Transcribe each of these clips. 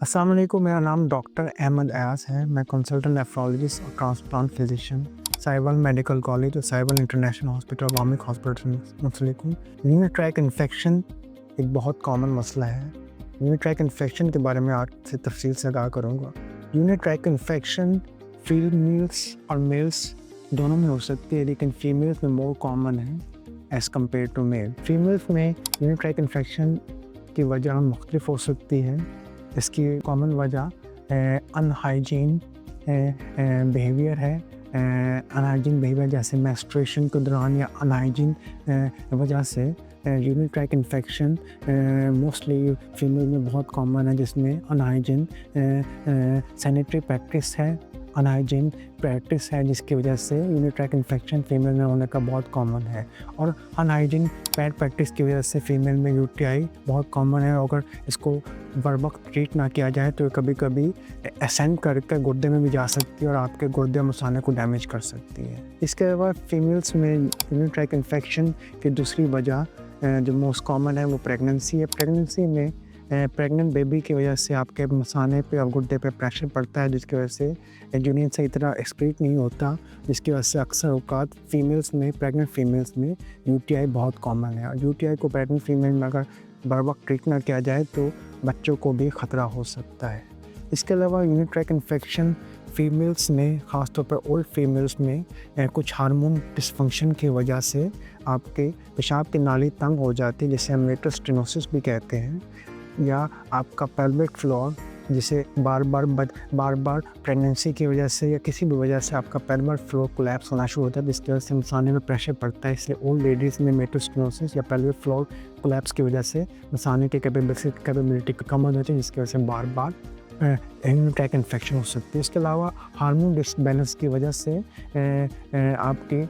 अस्सलाम वालेकुम, मेरा नाम डॉक्टर अहमद अयाज है। मैं कंसल्टेंट नेफ्रोलॉजिस्ट और transplant physician Sahiwal medical college और Sahiwal international hospital Wamiq hospital से मुंसलिक हूँ। यूरिनरी ट्रैक इन्फेक्शन एक बहुत कॉमन मसला है। यूरिनरी ट्रैक इन्फेक्शन के बारे में आज से तफसील से आगाह करूँगा। यूरिनरी ट्रैक इन्फेक्शन फीमेल्स और मेल्स दोनों में हो सकती है, लेकिन फीमेल्स में मोर कॉमन है as compare to male. Females में यूरिनरी ट्रैक इन्फेक्शन की वजह मुख्तलिफ हो सकती है। इसकी कॉमन वजह अनहाइजीन बिहेवियर है। अनहाइजीन बिहेवियर जैसे मेंस्ट्रुएशन के दौरान या अनहाइजीन वजह से urinary tract infection mostly female में बहुत कॉमन है, जिसमें अनहाइजीन सैनिटरी प्रैक्टिस है, अनहाइजीन प्रैक्टिस है, जिसकी वजह से यूरिनरी ट्रैक इन्फेक्शन फीमेल में होने का बहुत कॉमन है। और अनहाइजीन पैड प्रैक्टिस की वजह से फीमेल में यूटीआई बहुत कॉमन है। अगर इसको बर वक्त ट्रीट ना किया जाए तो कभी कभी असेंड करके गुर्दे में भी जा सकती है और आपके गुर्दे और मसाने को डैमेज कर सकती है। इसके अलावा फीमेल्स में यूरिनरी ट्रैक इन्फेक्शन की दूसरी वजह जो मोस्ट कॉमन है वो प्रेगनेंसी है। प्रेगनेंसी में प्रेग्नेंट बेबी की वजह से आपके मसाने पे और गुर्दे पे प्रेशर पड़ता है, जिसकी वजह से यूरिन सही तरह एक्सक्रीट नहीं होता, जिसकी वजह से अक्सर औकात फीमेल्स में प्रेग्नेंट फीमेल्स में यूटीआई बहुत कॉमन है। और यूटीआई को प्रेग्नेंट फीमेल में अगर बर वक्त ट्रीट ना किया जाए तो बच्चों को भी ख़तरा हो सकता है। इसके अलावा यूरिनरी ट्रैक इन्फेक्शन फीमेल्स में, ख़ासतौर पर ओल्ड फीमेल्स में कुछ हार्मोन डिसफंक्शन की वजह से आपके पेशाब की नाली तंग हो जाती है, जिसे हम मेटल स्टेनोसिस भी कहते हैं, या आपका पेल्विक फ्लोर जिसे बार बार प्रेगनेंसी की वजह से या किसी भी वजह से आपका पेल्विक फ्लोर कोलैप्स होना शुरू होता है, जिसकी वजह से मसाने में प्रेशर पड़ता है। इसलिए ओल्ड लेडीज़ में मेटल स्टेनोसिस या पेल्विक फ्लोर कोलैप्स की वजह से मसाने की कैपेबिलिटी कम हो जाती है, जिसकी वजह से बार बार यूरिनरी ट्रैक इन्फेक्शन हो सकती है। इसके अलावा हार्मोन डिसबैलेंस की वजह से आपकी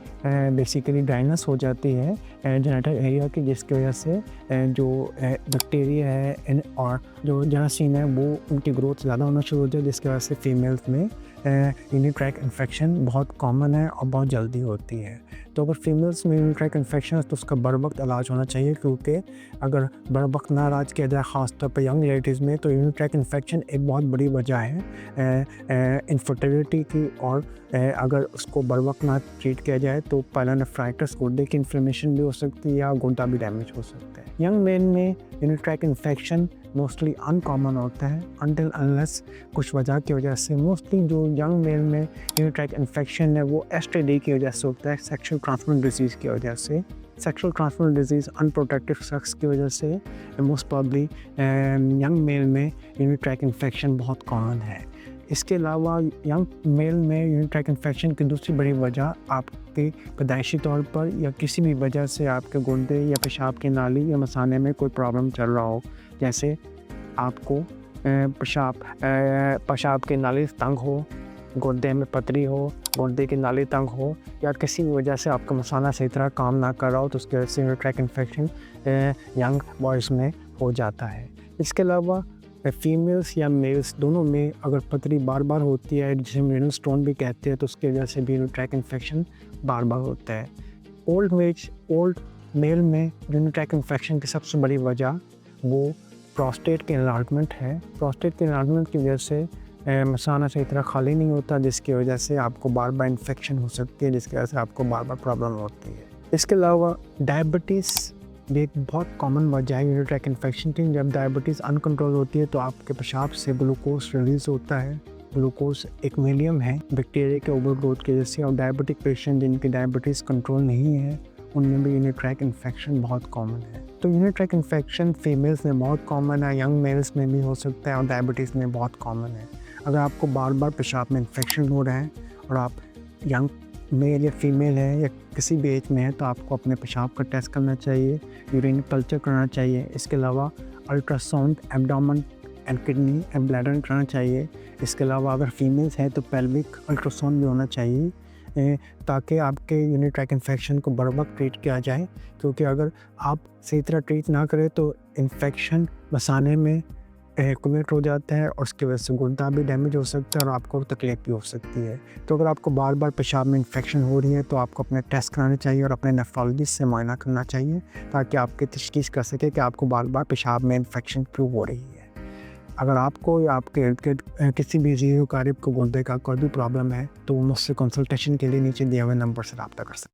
बेसिकली ड्राइनेस हो जाती है जेनिटल एरिया की, जिसकी वजह से जो बैक्टीरिया है और जो जरासीम है वो उनकी ग्रोथ ज़्यादा होना शुरू हो जाती है, जिसकी वजह से फीमेल्स में यूरिनरी ट्रैक इन्फेक्शन बहुत कॉमन है और बहुत जल्दी होती है। तो अगर फीमेल्स में यूरिनरी ट्रैक इन्फेक्शन है तो उसका बर वक्त इलाज होना चाहिए, क्योंकि अगर बर वक्त ना इलाज किया जाए, ख़ासतौर पर यंग लेडीज़ में, तो यूरिनरी ट्रैक इन्फेक्शन एक बहुत बड़ी वजह है इनफर्टिलिटी की। और अगर उसको बर वक्त ना ट्रीट किया जाए तो पायलोनेफ्राइटिस, गुर्दे की इन्फ्लेमेशन भी हो सकती है या गुर्दा भी डैमेज हो सकता है। यंग मेन में urinary tract infection mostly uncommon होता है अनटिल अनलेस कुछ वजह की वजह से। मोस्टली जो यंग मेल में यूरिनरी ट्रैक इन्फेक्शन है वो एसटीडी की वजह से होता है, सेक्सुअल ट्रांसमिटेड डिजीज़ की वजह से। Sexual transmitted disease unprotected sex की वजह से मोस्ट प्रॉब्ली यंग मेल में यूरिनरी ट्रैक इन्फेक्शन बहुत कॉमन है। इसके अलावा यंग मेल में यूरिनरी ट्रैक इन्फेक्शन की दूसरी बड़ी वजह आपके पैदाइशी तौर पर या किसी भी वजह से आपके गुर्दे या पेशाब की नाली या मसाने में कोई प्रॉब्लम चल रहा हो, जैसे आपको पेशाब की नाली तंग हो, गुर्दे में पथरी हो, गुर्दे की नाली तंग हो, या किसी भी वजह से आपका मसाना सही तरह काम ना कर रहा हो, तो उसकी वजह से urinary tract infection young boys में हो जाता है। इसके अलावा फीमेल्स या मेल्स दोनों में अगर पथरी बार बार होती है, जिसे रीनल स्टोन भी कहते हैं, तो उसकी वजह से भी यूरिनरी ट्रैक इन्फेक्शन बार बार होता है। ओल्ड मेल में यूरिनरी ट्रैक इन्फेक्शन की सबसे बड़ी वजह वो प्रोस्टेट के एनलार्जमेंट है। प्रोस्टेट के एनलार्जमेंट की वजह से मसाना सही तरह खाली नहीं होता, जिसकी वजह से आपको बार बार इन्फेक्शन हो सकती है, जिसकी वजह से आपको बार बार प्रॉब्लम होती है। इसके अलावा डायबिटीज़ भी एक बहुत कॉमन वजह है यूरिनरी ट्रैक इन्फेक्शन की। जब डायबिटीज़ अनकंट्रोल होती है तो आपके पेशाब से ग्लूकोज रिलीज़ होता है। ग्लूकोज एक मीडियम है बैक्टीरिया के ओवरग्रोथ की वजह से, और डायबिटिक पेशेंट जिनकी डायबिटीज़ कंट्रोल नहीं है उनमें भी यूरिनरी ट्रैक इन्फेक्शन बहुत कॉमन है। तो यूरिनरी ट्रैक इन्फेक्शन फीमेल्स में बहुत कॉमन है, यंग मेल्स में भी हो सकता है और डायबिटीज़ में बहुत कॉमन है। अगर आपको बार बार पेशाब में इन्फेक्शन हो रहा है और आप यंग मेल या फीमेल है या किसी भी एज में है, तो आपको अपने पेशाब का टेस्ट करना चाहिए, यूरिन कल्चर करना चाहिए। इसके अलावा ultrasound abdomen and kidney and bladder कराना चाहिए। इसके अलावा अगर फीमेल्स हैं तो पेल्विक अल्ट्रासाउंड भी होना चाहिए, ताकि आपके यूरिनरी ट्रैक इन्फेक्शन को बर वक्त ट्रीट किया जाए, क्योंकि अगर आप सही तरह ट्रीट ना करें तो इन्फेक्शन मसाने में एक्यूमुलेट हो जाता है और उसकी वजह से गुर्दा भी डैमेज हो सकता है और आपको तकलीफ भी हो सकती है। तो अगर आपको बार बार पेशाब में इन्फेक्शन हो रही है तो आपको अपने टेस्ट कराने चाहिए और अपने नेफ्रोलॉजिस्ट से मुआयना करना चाहिए, ताकि आपकी तशख़ीस कर सके कि आपको बार बार पेशाब में इन्फेक्शन क्यों हो रही है। अगर आपको या आपके इर्द-गिर्द किसी भी जीव, कारिब को गुर्दे का कोई भी प्रॉब्लम है, तो वो मुझसे कंसल्टेशन के लिए नीचे दिए हुए नंबर से राब्ता कर सकते हैं।